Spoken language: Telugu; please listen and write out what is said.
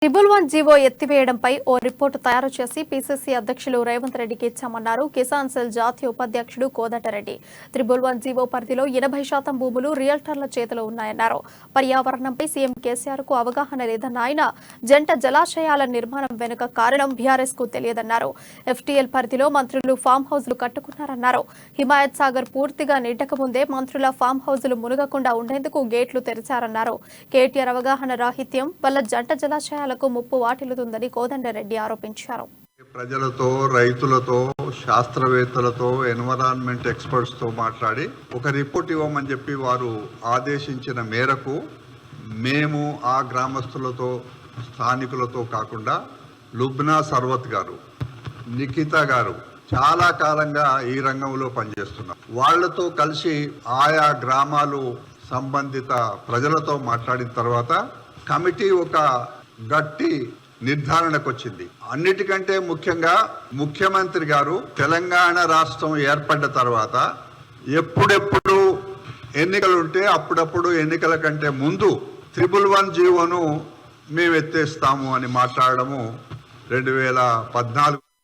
ట్రిబుల్ 1 జీవో ఎత్తివేయడంపై ఓ రిపోర్టు తయారు చేసి పీసీసీ అధ్యక్షులు రేవంత్ రెడ్డికి ఇచ్చామన్నారు కిసాన్ సెల్ జాతీయ ఉపాధ్యక్షుడు కోదండరెడ్డి. ట్రిబుల్ 1 జీవో పరిధిలో 80% భూములు రియల్టర్ల చేతిలో ఉన్నాయన్నారు. పర్యావరణంపై సీఎం కేసీఆర్ కు అవగాహన లేదన్న ఆయన జంట జలాశయాల నిర్మాణం వెనుక కారణం బీఆర్ఎస్ కు తెలియదన్నారు. ఎఫ్టీఎల్ పరిధిలో మంత్రులు ఫామ్ హౌజ్లు కట్టుకున్నారన్నారు. హిమాయత్ సాగర్ పూర్తిగా నిండకముందే మంత్రుల ఫామ్ హౌజ్లు మునగకుండా ఉండేందుకు గేట్లు తెరిచారన్నారు. కేటీఆర్ అవగాహన రాహిత్యం వల్ల జంట జలాశయాల ముప్పు వాటిల్లుతుందని కోదండరెడ్డి ఆరోపించారు. ప్రజలతో, రైతులతో, శాస్త్రవేత్తలతో, ఎన్విరాన్మెంట్ ఎక్స్పర్ట్స్ తో మాట్లాడి ఒక రిపోర్ట్ ఇవ్వమని చెప్పి వారు ఆదేశించిన మేరకు మేము ఆ గ్రామస్తులతో, స్థానికులతో కాకుండా లుబ్నా సర్వత్ గారు, నిఖిత గారు చాలా కాలంగా ఈ రంగంలో పనిచేస్తున్నారు. వాళ్లతో కలిసి ఆయా గ్రామాలు సంబంధిత ప్రజలతో మాట్లాడిన తర్వాత కమిటీ ఒక గట్టి నిర్ధారణకు వచ్చింది. అన్నిటికంటే ముఖ్యంగా ముఖ్యమంత్రి గారు తెలంగాణ రాష్ట్రం ఏర్పడ్డ తర్వాత ఎప్పుడెప్పుడు ఎన్నికలు ఉంటే అప్పుడప్పుడు ఎన్నికల కంటే ముందు 111 జీవోను మేము ఎత్తేస్తాము అని మాట్లాడము 2014